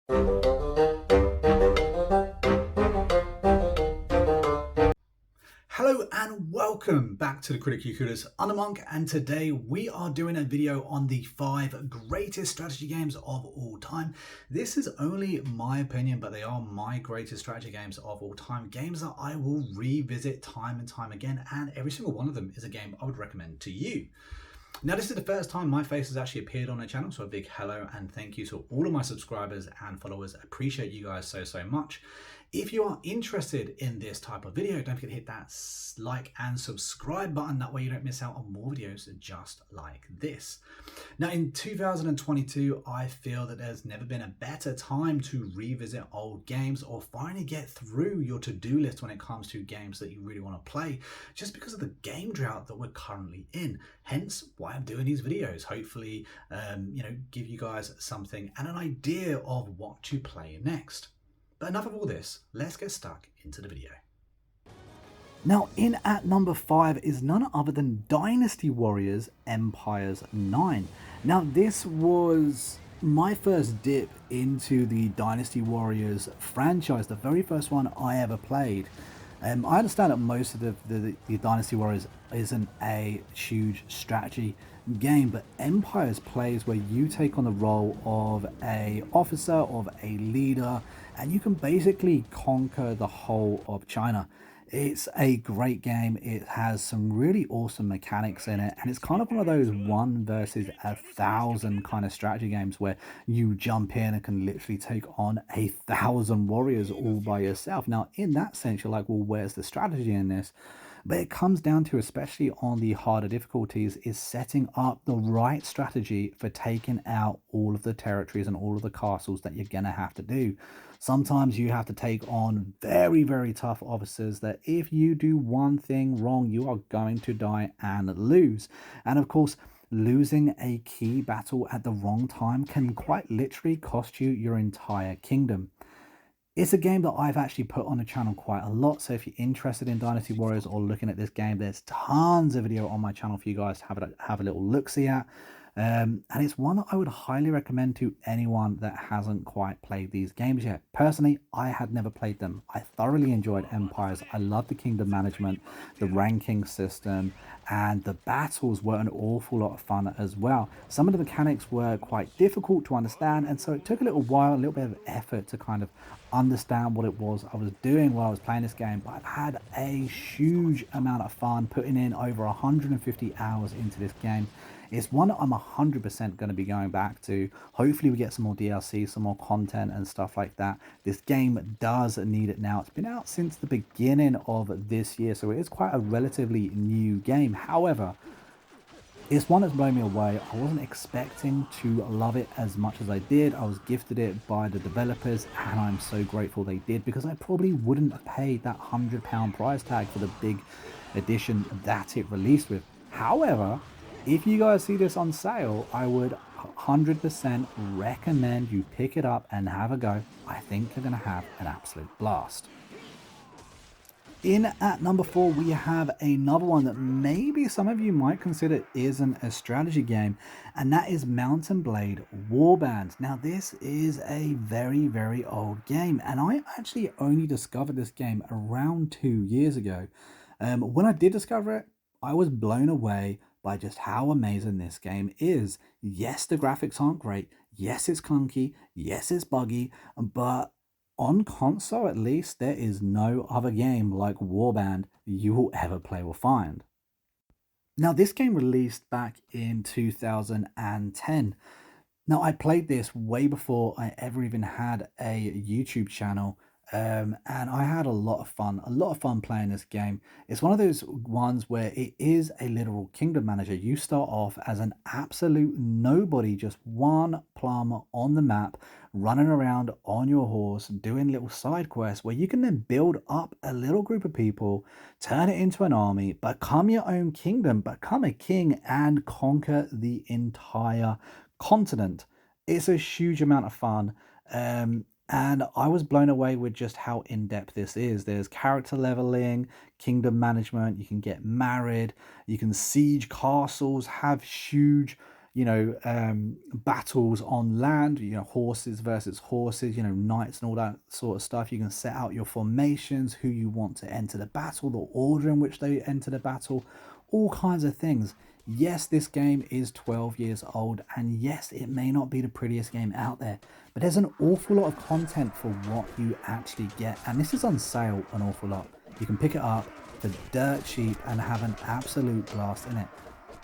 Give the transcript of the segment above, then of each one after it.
Hello and welcome back to the Critically Clueless. I'm the Monk, and today we are doing a video on the 5 greatest strategy games of all time. This is only my opinion, but they are my greatest strategy games of all time. Games that I will revisit time and time again, and every single one of them is a game I would recommend to you. Now, this is the first time my face has actually appeared on the channel, so a big hello and thank you to all of my subscribers and followers. I appreciate you guys so much. If you are interested in this type of video, don't forget to hit that like and subscribe button. That way you don't miss out on more videos just like this. Now, in 2022, I feel that there's never been a better time to revisit old games or finally get through your to-do list when it comes to games that you really want to play, just because of the game drought that we're currently in. Hence why I'm doing these videos. Hopefully, give you guys something and an idea of what to play next. But enough of all this, let's get stuck into the video. Now, in at number 5 is none other than Dynasty Warriors Empires 9. Now, this was my first dip into the Dynasty Warriors franchise, the very first one I ever played. I understand that most of the Dynasty Warriors isn't a huge strategy game, but Empires plays where you take on the role of a officer, of a leader, and you can basically conquer the whole of China. It's a great game. It has some really awesome mechanics in it, and it's kind of one of those 1 versus 1,000 kind of strategy games where you jump in and can literally take on 1,000 warriors all by yourself. Now, in that sense, you're like, well, where's the strategy in this? But it comes down to, especially on the harder difficulties, is setting up the right strategy for taking out all of the territories and all of the castles that you're gonna have to do. Sometimes you have to take on very tough officers that if you do one thing wrong, you are going to die and lose. And of course, losing a key battle at the wrong time can quite literally cost you your entire kingdom. It's a game that I've actually put on the channel quite a lot, so if you're interested in Dynasty Warriors or looking at this game, there's tons of video on my channel for you guys to have a little look-see at. And it's one that I would highly recommend to anyone that hasn't quite played these games yet. Personally, I had never played them. I thoroughly enjoyed Empires. I love the kingdom management, the ranking system, and the battles were an awful lot of fun as well. Some of the mechanics were quite difficult to understand, and so it took a little while, a little bit of effort to kind of understand what it was I was doing while I was playing this game. But I've had a huge amount of fun putting in over 150 hours into this game. It's one that I'm 100% going to be going back to. Hopefully we get some more DLC, some more content and stuff like that. This game does need it now. It's been out since the beginning of this year, so it is quite a relatively new game. However, it's one that's blown me away. I wasn't expecting to love it as much as I did. I was gifted it by the developers, and I'm so grateful they did, because I probably wouldn't have paid that £100 price tag for the big edition that it released with. However, if you guys see this on sale, I would 100% recommend you pick it up and have a go. I think you're going to have an absolute blast. In at number 4, we have another one that maybe some of you might consider isn't a strategy game, and that is Mount & Blade Warband. Now, this is a very old game, and I actually only discovered this game around 2 years ago. When I did discover it, I was blown away by just how amazing this game is. Yes, the graphics aren't great. Yes, it's clunky. Yes, it's buggy. But on console, at least, there is no other game like Warband you will ever play or find. Now, this game released back in 2010. Now, I played this way before I ever even had a YouTube channel. And I had a lot of fun playing this game. It's one of those ones where it is a literal kingdom manager. You start off as an absolute nobody, just one plum on the map, running around on your horse, doing little side quests where you can then build up a little group of people, turn it into an army, become your own kingdom, become a king, and conquer the entire continent. It's a huge amount of fun. And I was blown away with just how in-depth this is. There's character leveling, kingdom management, you can get married, you can siege castles, have huge, battles on land, horses versus horses, knights and all that sort of stuff. You can set out your formations, who you want to enter the battle, the order in which they enter the battle, all kinds of things. Yes, this game is 12 years old, and yes, it may not be the prettiest game out there, but there's an awful lot of content for what you actually get, and this is on sale an awful lot. You can pick it up for dirt cheap and have an absolute blast in it.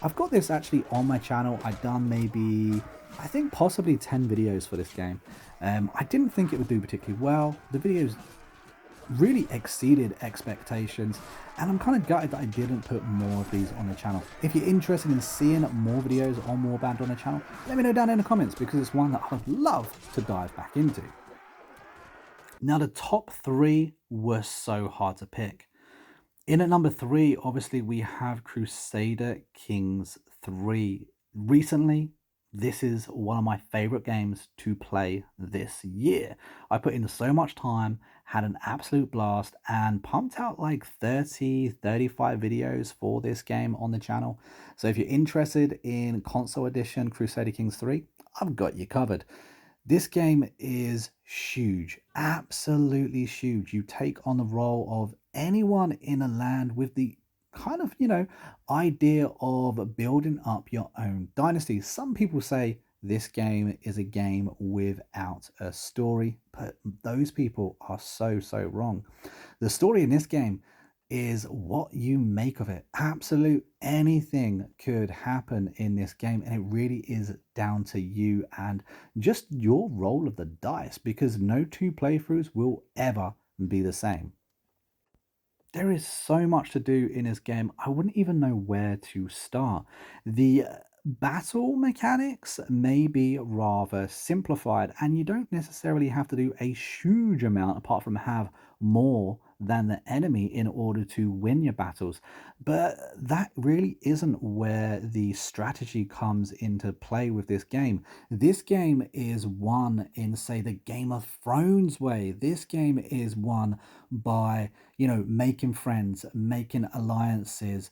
I've got this actually on my channel. I've done maybe, I think possibly 10 videos for this game. I didn't think it would do particularly well. The videos really exceeded expectations, and I'm kind of gutted that I didn't put more of these on the channel. If you're interested in seeing more videos on Warband on the channel, let me know down in the comments, because it's one that I would love to dive back into. Now, the top 3 were so hard to pick. In at number 3, obviously, we have Crusader Kings 3. Recently, this is one of my favorite games to play this year. I put in so much time, had an absolute blast, and pumped out like 35 videos for this game on the channel. So if you're interested in console edition Crusader Kings 3, I've got you covered. This game is huge, absolutely huge. You take on the role of anyone in a land with the kind of, idea of building up your own dynasty. Some people say this game is a game without a story, but those people are so wrong. The story in this game is what you make of it. Absolute anything could happen in this game, and it really is down to you and just your roll of the dice, because no 2 playthroughs will ever be the same. There is so much to do in this game, I wouldn't even know where to start. The battle mechanics may be rather simplified, and you don't necessarily have to do a huge amount apart from have more than the enemy in order to win your battles. But that really isn't where the strategy comes into play with this game. This game is won in, say, the Game of Thrones way. This game is won by, making friends, making alliances,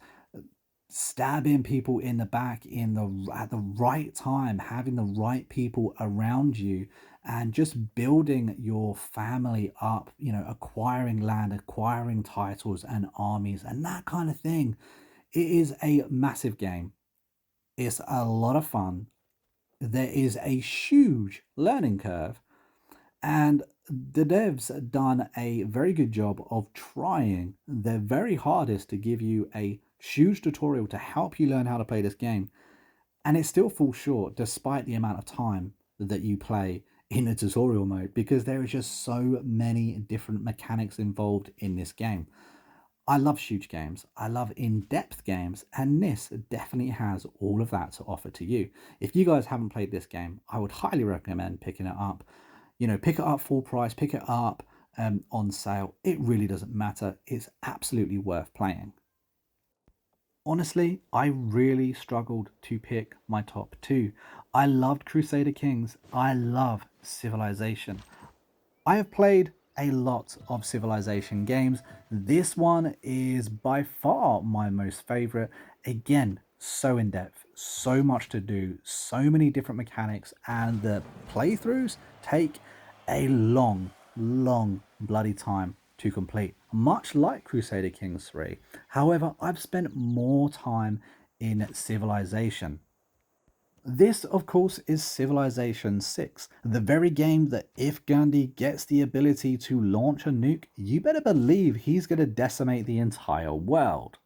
stabbing people in the back at the right time, having the right people around you, and just building your family up, acquiring land, acquiring titles and armies and that kind of thing. It is a massive game. It's a lot of fun. There is a huge learning curve, and the devs done a very good job of trying their very hardest to give you a huge tutorial to help you learn how to play this game. And it still falls short despite the amount of time that you play in the tutorial mode, because there is just so many different mechanics involved in this game. I love huge games, I love in-depth games, and this definitely has all of that to offer to you. If you guys haven't played this game, I would highly recommend picking it up. Pick it up full price, pick it up on sale. It really doesn't matter. It's absolutely worth playing. Honestly, I really struggled to pick my top 2. I loved Crusader Kings. I love Civilization. I have played a lot of Civilization games. This one is by far my most favorite. Again, so in depth, so much to do, so many different mechanics, and the playthroughs take a long bloody time to complete, much like Crusader Kings 3. However, I've spent more time in Civilization. This, of course, is Civilization 6, the very game that if Gandhi gets the ability to launch a nuke, you better believe he's going to decimate the entire world.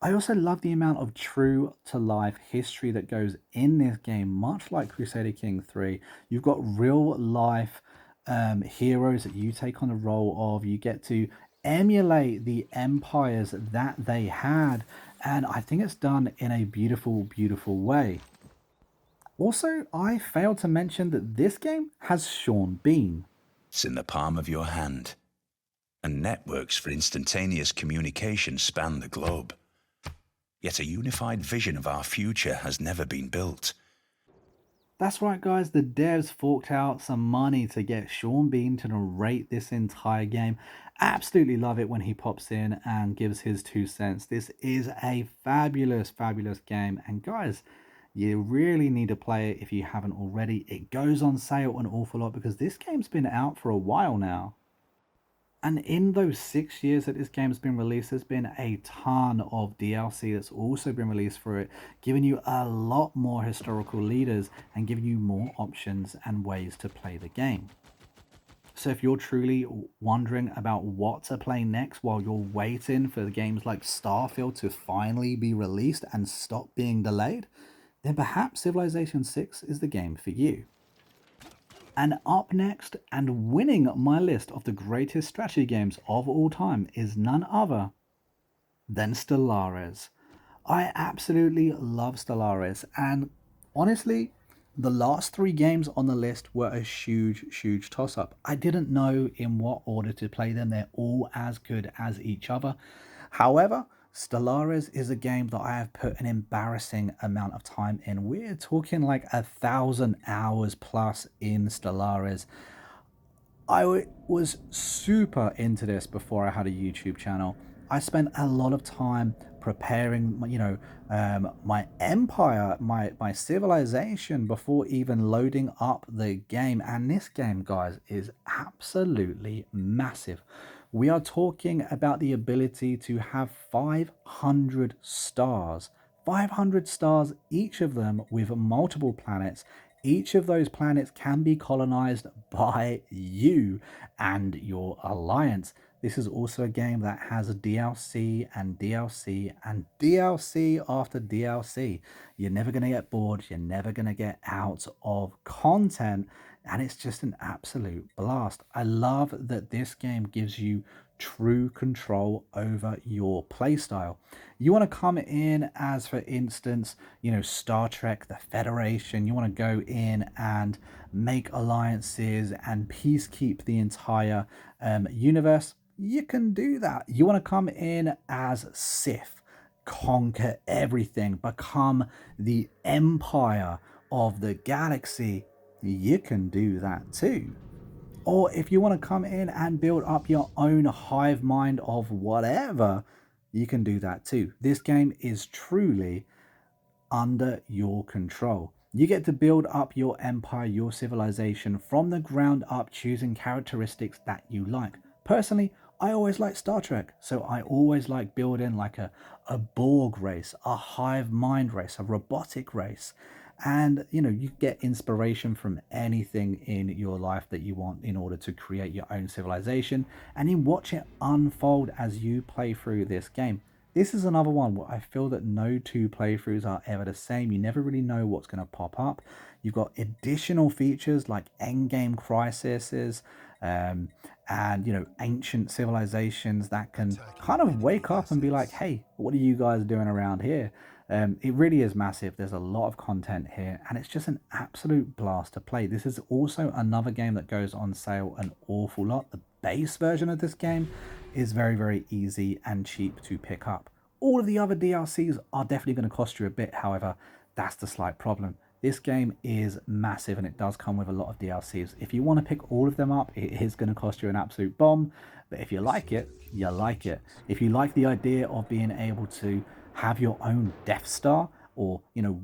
I also love the amount of true-to-life history that goes in this game, much like Crusader King 3. You've got real-life heroes that you take on the role of. You get to emulate the empires that they had, and I think it's done in a beautiful way. Also, I failed to mention that this game has Sean Bean. It's in the palm of your hand, and networks for instantaneous communication span the globe. Yet a unified vision of our future has never been built. That's right, guys, the devs forked out some money to get Sean Bean to narrate this entire game. Absolutely love it when he pops in and gives his 2 cents. This is a fabulous game, and guys, You really need to play it if you haven't already. It goes on sale an awful lot because this game's been out for a while now. And in those 6 years that this game's been released, there's been a ton of DLC that's also been released for it, giving you a lot more historical leaders and giving you more options and ways to play the game. So if you're truly wondering about what to play next while you're waiting for the games like Starfield to finally be released and stop being delayed, then perhaps Civilization 6 is the game for you. And up next, and winning my list of the greatest strategy games of all time, is none other than Stellaris. I absolutely love Stellaris, and honestly, the last three games on the list were a huge toss up. I didn't know in what order to play them, they're all as good as each other. However, Stellaris is a game that I have put an embarrassing amount of time in. We're talking like 1,000 hours plus in Stellaris. I was super into this before I had a YouTube channel. I spent a lot of time preparing, my empire, my civilization before even loading up the game. And this game, guys, is absolutely massive. We are talking about the ability to have 500 stars. 500 stars, each of them with multiple planets. Each of those planets can be colonized by you and your alliance. This is also a game that has DLC and DLC and DLC after DLC. You're never going to get bored. You're never going to get out of content. And it's just an absolute blast. I love that this game gives you true control over your playstyle. You want to come in as, for instance, Star Trek, the Federation. You want to go in and make alliances and peacekeep the entire universe. You can do that. You want to come in as Sith, conquer everything, become the empire of the galaxy. You can do that too. Or if you want to come in and build up your own hive mind of whatever, you can do that too. This game is truly under your control. You get to build up your empire, your civilization from the ground up, choosing characteristics that you like. Personally, I always like Star Trek, so I always like building like a Borg race, a hive mind race, a robotic race. And you get inspiration from anything in your life that you want in order to create your own civilization, and you watch it unfold as you play through this game. This is another one where I feel that no two playthroughs are ever the same. You never really know what's going to pop up. You've got additional features like endgame crises, and ancient civilizations that can kind of wake up and be like, hey, what are you guys doing around here? It really is massive. There's a lot of content here, and it's just an absolute blast to play. This is also another game that goes on sale an awful lot. The base version of this game is very easy and cheap to pick up. All of the other DLCs are definitely going to cost you a bit. However, that's the slight problem. This game is massive and it does come with a lot of DLCs. If you want to pick all of them up, it is going to cost you an absolute bomb. But if you like it, you like it. If you like the idea of being able to have your own Death Star or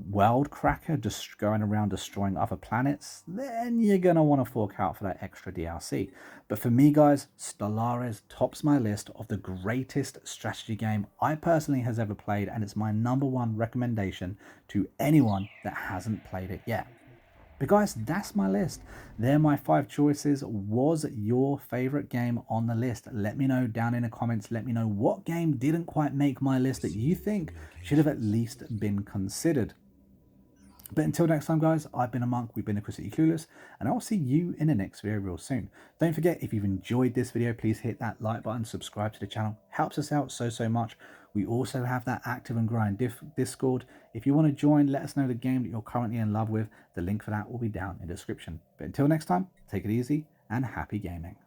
world cracker just going around destroying other planets, then you're gonna want to fork out for that extra DLC. But for me, guys, Stellaris tops my list of the greatest strategy game I personally has ever played, and it's my #1 recommendation to anyone that hasn't played it yet. But guys, that's my list. They're my 5 choices. Was your favorite game on the list? Let me know down in the comments. Let me know what game didn't quite make my list that you think should have at least been considered. But until next time, guys, I've been a monk, we've been a Critically Clueless, and I'll see you in the next video real soon. Don't forget, if you've enjoyed this video, please hit that like button, subscribe to the channel. Helps us out so much. We also have that active and growing Discord. If you want to join, let us know the game that you're currently in love with. The link for that will be down in the description. But until next time, take it easy and happy gaming.